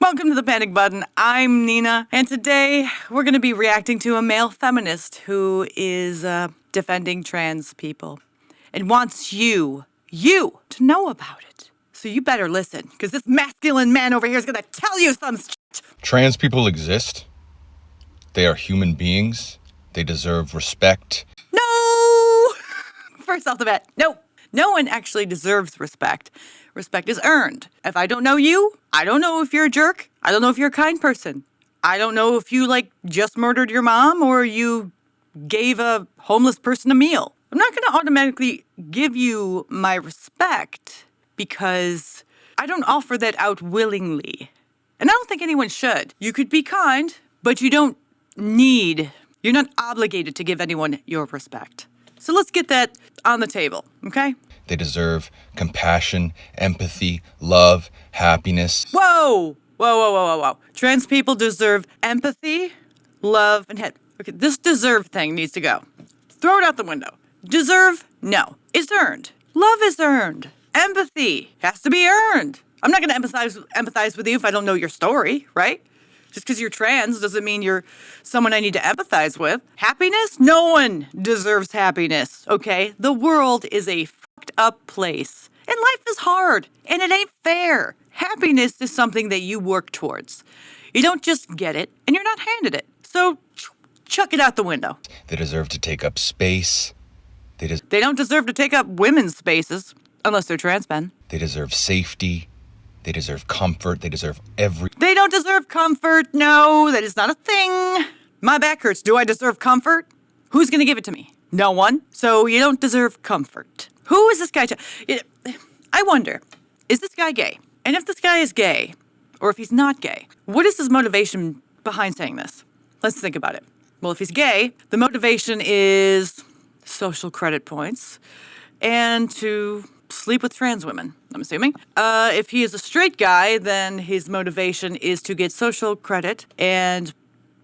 Welcome to the Panic Button. I'm Nina, and today we're going to be reacting to a male feminist who is defending trans people and wants you to know about it. So you better listen, because this masculine man over here is going to tell you some shit. Trans people exist. They are human beings. They deserve respect. No! First off the bat, no. No one actually deserves respect. Respect is earned. If I don't know you, I don't know if you're a jerk. I don't know if you're a kind person. I don't know if you, just murdered your mom or you gave a homeless person a meal. I'm not going to automatically give you my respect because I don't offer that out willingly. And I don't think anyone should. You could be kind, but you're not obligated to give anyone your respect. So let's get that on the table, okay? They deserve compassion, empathy, love, happiness. Whoa! Trans people deserve empathy, love, and okay, this deserve thing needs to go. Throw it out the window. Deserve? No. It's earned. Love is earned. Empathy has to be earned. I'm not going to empathize with you if I don't know your story, right? Just because you're trans doesn't mean you're someone I need to empathize with. Happiness? No one deserves happiness, okay? The world is a fucked up place. And life is hard. And it ain't fair. Happiness is something that you work towards. You don't just get it, and you're not handed it. So, chuck it out the window. They deserve to take up space. They don't deserve to take up women's spaces, unless they're trans men. They deserve safety. They deserve comfort. They deserve They don't deserve comfort. No, that is not a thing. My back hurts. Do I deserve comfort? Who's going to give it to me? No one. So you don't deserve comfort. Who is this guy? I wonder, is this guy gay? And if this guy is gay, or if he's not gay, what is his motivation behind saying this? Let's think about it. Well, if he's gay, the motivation is social credit points and to sleep with trans women, I'm assuming. If he is a straight guy, then his motivation is to get social credit and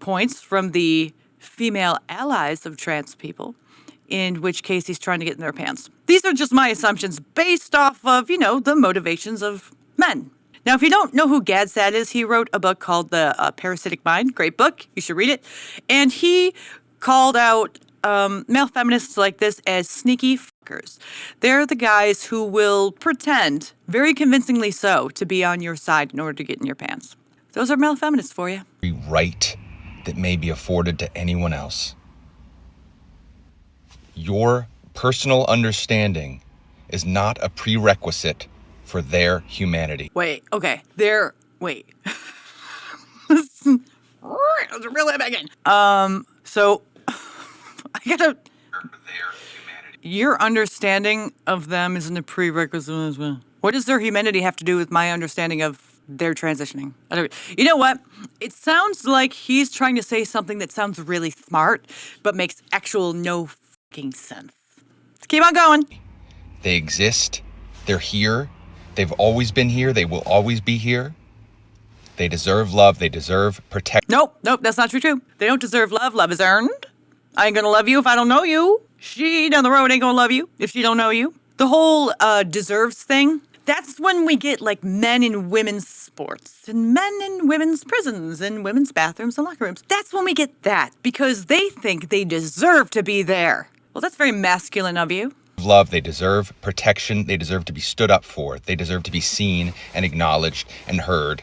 points from the female allies of trans people, in which case he's trying to get in their pants. These are just my assumptions based off of, the motivations of men. Now, if you don't know who Gad Saad is, he wrote a book called The Parasitic Mind. Great book. You should read it. And he called out male feminists like this as sneaky fuckers. They're the guys who will pretend, very convincingly so, to be on your side in order to get in your pants. Those are male feminists for you. right that may be afforded to anyone else. Your personal understanding is not a prerequisite for their humanity. Wait, okay. Wait. That's really begging. So I gotta. Your understanding of them isn't a prerequisite as well. What does their humanity have to do with my understanding of their transitioning? You know what? It sounds like he's trying to say something that sounds really smart, but makes actual no fucking sense. Let's keep on going. They exist. They're here. They've always been here. They will always be here. They deserve love. They deserve protection. Nope, that's not true. They don't deserve love. Love is earned. I ain't gonna love you if I don't know you. She down the road ain't gonna love you if she don't know you. The whole deserves thing, that's when we get men in women's sports and men in women's prisons and women's bathrooms and locker rooms. That's when we get that because they think they deserve to be there. Well, that's very masculine of you. Love, they deserve protection. They deserve to be stood up for. They deserve to be seen and acknowledged and heard.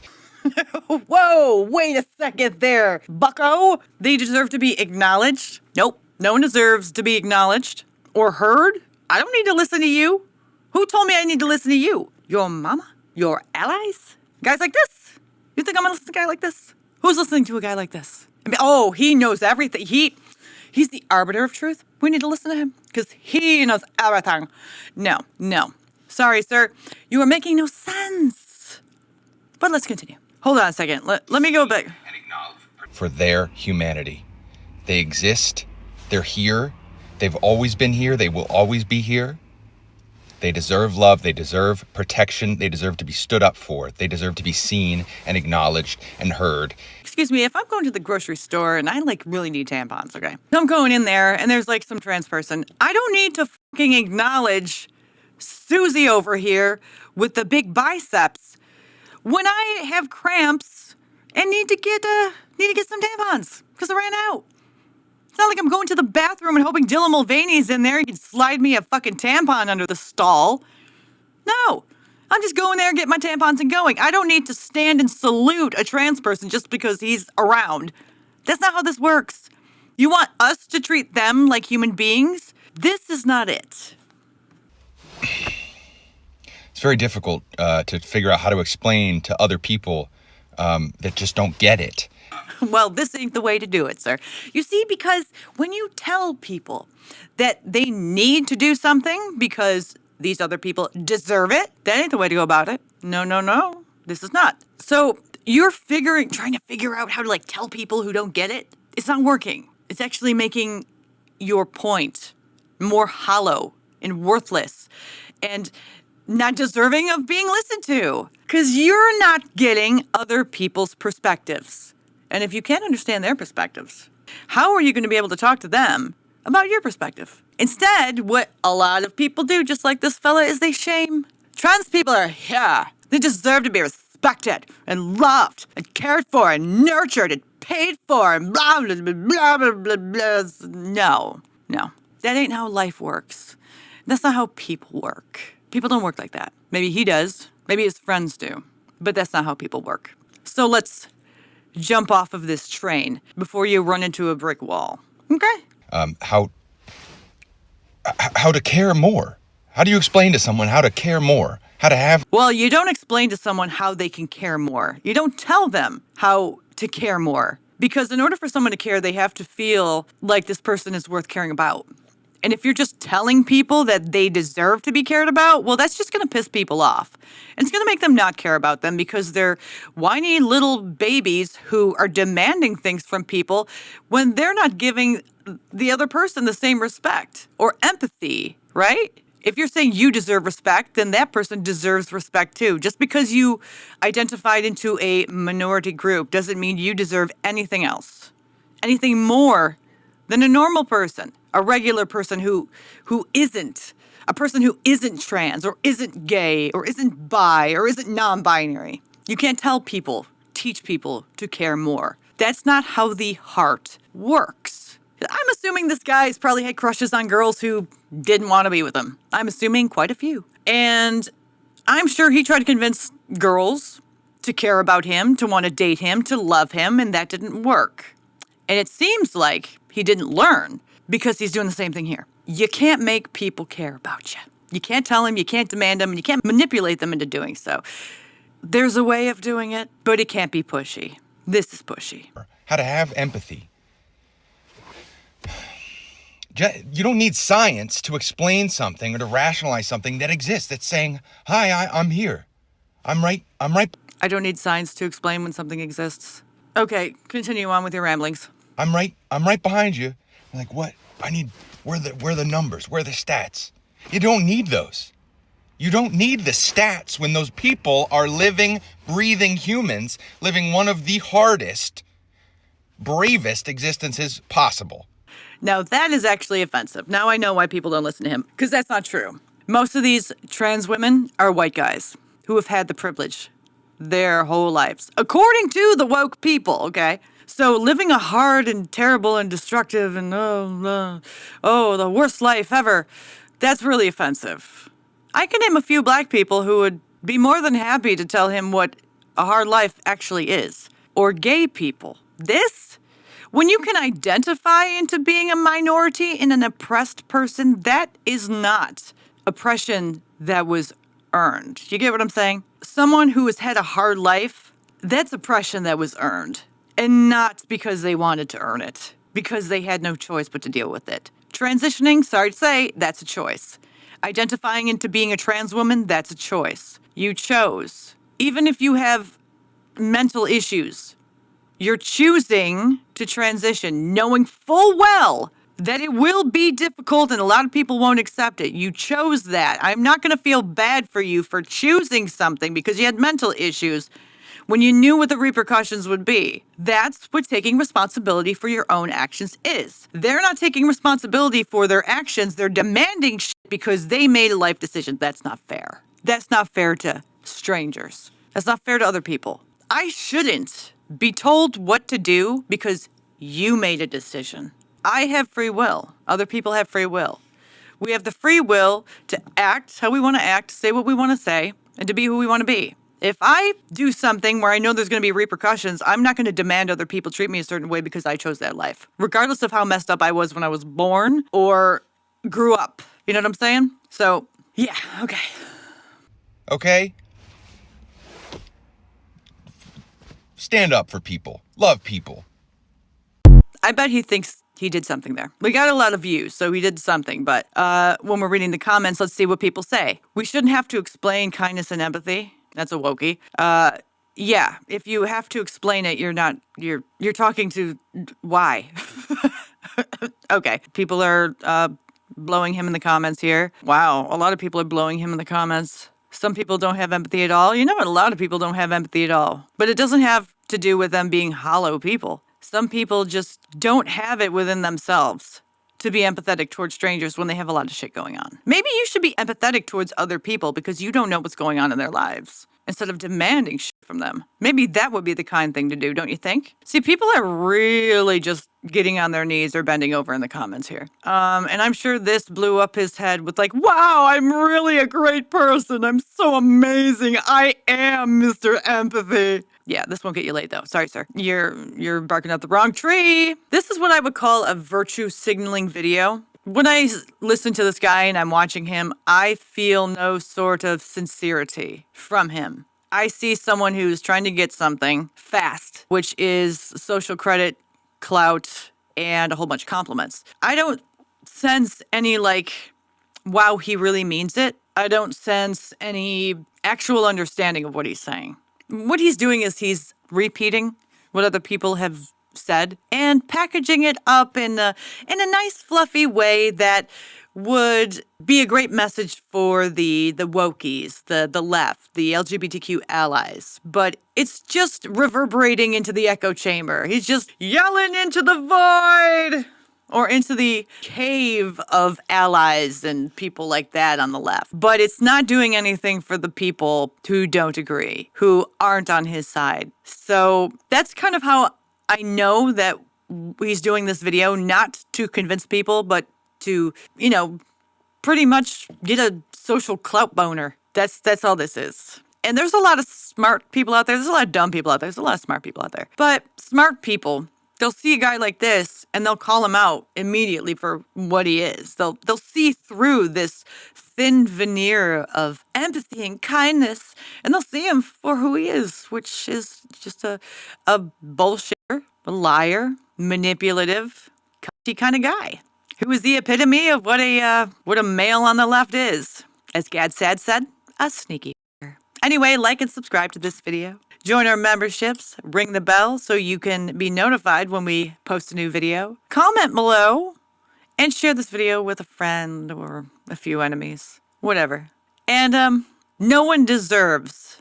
Whoa, wait a second there, bucko. They deserve to be acknowledged? Nope, no one deserves to be acknowledged or heard. I don't need to listen to you. Who told me I need to listen to you? Your mama? Your allies? Guys like this? You think I'm gonna listen to a guy like this? Who's listening to a guy like this? He knows everything. He's the arbiter of truth. We need to listen to him because he knows everything. No. Sorry, sir. You are making no sense. But let's continue. Hold on a second. Let me go back. For their humanity. They exist. They're here. They've always been here. They will always be here. They deserve love. They deserve protection. They deserve to be stood up for. They deserve to be seen and acknowledged and heard. Excuse me, if I'm going to the grocery store and I really need tampons, okay? I'm going in there and there's some trans person. I don't need to fucking acknowledge Susie over here with the big biceps. When I have cramps and need to get some tampons because I ran out. It's not like I'm going to the bathroom and hoping Dylan Mulvaney's in there. He can slide me a fucking tampon under the stall. No. I'm just going there and getting my tampons and going. I don't need to stand and salute a trans person just because he's around. That's not how this works. You want us to treat them like human beings? This is not it. It's very difficult to figure out how to explain to other people that just don't get it. Well, this ain't the way to do it, sir. You see, because when you tell people that they need to do something because these other people deserve it, that ain't the way to go about it. No. This is not. So you're trying to figure out how to tell people who don't get it. It's not working. It's actually making your point more hollow and worthless and not deserving of being listened to. Because you're not getting other people's perspectives. And if you can't understand their perspectives, how are you going to be able to talk to them about your perspective? Instead, what a lot of people do, just like this fella, is they shame. Trans people are here. They deserve to be respected and loved and cared for and nurtured and paid for and blah, blah, blah, blah, blah, blah. No. That ain't how life works. That's not how people work. People don't work like that. Maybe he does. Maybe his friends do. But that's not how people work. So let's jump off of this train before you run into a brick wall. Okay? How to care more. How do you explain to someone how to care more? How to have... Well, you don't explain to someone how they can care more. You don't tell them how to care more. Because in order for someone to care, they have to feel like this person is worth caring about. And if you're just telling people that they deserve to be cared about, well, that's just going to piss people off. And it's going to make them not care about them because they're whiny little babies who are demanding things from people when they're not giving the other person the same respect or empathy, right? If you're saying you deserve respect, then that person deserves respect too. Just because you identified into a minority group doesn't mean you deserve anything else, anything more than a normal person. A regular person who isn't, a person who isn't trans or isn't gay or isn't bi or isn't non-binary. You can't teach people to care more. That's not how the heart works. I'm assuming this guy's probably had crushes on girls who didn't want to be with him. I'm assuming quite a few. And I'm sure he tried to convince girls to care about him, to want to date him, to love him, and that didn't work. And it seems like he didn't learn. Because he's doing the same thing here. You can't make people care about you. You can't tell them, you can't demand them, and you can't manipulate them into doing so. There's a way of doing it, but it can't be pushy. This is pushy. How to have empathy. You don't need science to explain something or to rationalize something that exists. It's saying, hi, I'm here. I'm right. I don't need science to explain when something exists. Okay, continue on with your ramblings. I'm right behind you. I'm like, what? Where are the numbers? Where are the stats? You don't need those. You don't need the stats when those people are living, breathing humans, living one of the hardest, bravest existences possible. Now, that is actually offensive. Now I know why people don't listen to him, because that's not true. Most of these trans women are white guys who have had the privilege their whole lives, according to the woke people, okay? So living a hard and terrible and destructive and the worst life ever, that's really offensive. I can name a few black people who would be more than happy to tell him what a hard life actually is. Or gay people. This, when you can identify into being a minority in an oppressed person, that is not oppression that was earned. You get what I'm saying? Someone who has had a hard life, that's oppression that was earned. And not because they wanted to earn it. Because they had no choice but to deal with it. Transitioning, sorry to say, that's a choice. Identifying into being a trans woman, that's a choice. You chose. Even if you have mental issues, you're choosing to transition, knowing full well that it will be difficult and a lot of people won't accept it. You chose that. I'm not going to feel bad for you for choosing something because you had mental issues when you knew what the repercussions would be. That's what taking responsibility for your own actions is. They're not taking responsibility for their actions. They're demanding shit because they made a life decision. That's not fair. That's not fair to strangers. That's not fair to other people. I shouldn't be told what to do because you made a decision. I have free will. Other people have free will. We have the free will to act how we want to act, say what we want to say, and to be who we want to be. If I do something where I know there's going to be repercussions, I'm not going to demand other people treat me a certain way because I chose that life, regardless of how messed up I was when I was born or grew up. You know what I'm saying? So, yeah, okay. Okay? Stand up for people. Love people. I bet he thinks he did something there. We got a lot of views, so he did something. But when we're reading the comments, let's see what people say. We shouldn't have to explain kindness and empathy. That's a wokie. Yeah, if you have to explain it, you're talking to why? Okay, people are blowing him in the comments here. Wow, a lot of people are blowing him in the comments. Some people don't have empathy at all. You know what? A lot of people don't have empathy at all. But it doesn't have to do with them being hollow people. Some people just don't have it within themselves to be empathetic towards strangers when they have a lot of shit going on. Maybe you should be empathetic towards other people because you don't know what's going on in their lives instead of demanding shit from them. Maybe that would be the kind thing to do, don't you think? See, people are really just getting on their knees or bending over in the comments here. And I'm sure this blew up his head with like, wow, I'm really a great person. I'm so amazing. I am Mr. Empathy. Yeah, this won't get you laid though. Sorry, sir. You're barking up the wrong tree. This is what I would call a virtue signaling video. When I listen to this guy and I'm watching him, I feel no sort of sincerity from him. I see someone who's trying to get something fast, which is social credit, clout, and a whole bunch of compliments. I don't sense any wow, he really means it. I don't sense any actual understanding of what he's saying. What he's doing is he's repeating what other people have said and packaging it up in a nice fluffy way that would be a great message for the wokies, the left, the LGBTQ allies. But it's just reverberating into the echo chamber. He's just yelling into the void or into the cave of allies and people like that on the left. But it's not doing anything for the people who don't agree, who aren't on his side. So that's kind of how I know that he's doing this video, not to convince people, but to, pretty much get a social clout boner. That's all this is. And there's a lot of smart people out there. There's a lot of dumb people out there. There's a lot of smart people out there. But smart people, they'll see a guy like this and they'll call him out immediately for what he is. They'll see through this thin veneer of empathy and kindness, and they'll see him for who he is, which is just a bullshitter, a liar, manipulative, cutty kind of guy who is the epitome of what a male on the left is. As Gad Sad said, a sneaky. Anyway, like and subscribe to this video. Join our memberships, ring the bell so you can be notified when we post a new video. Comment below and share this video with a friend or a few enemies, whatever. And no one deserves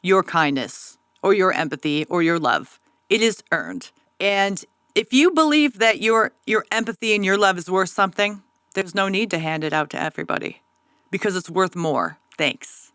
your kindness or your empathy or your love. It is earned. And if you believe that your empathy and your love is worth something, there's no need to hand it out to everybody because it's worth more. Thanks.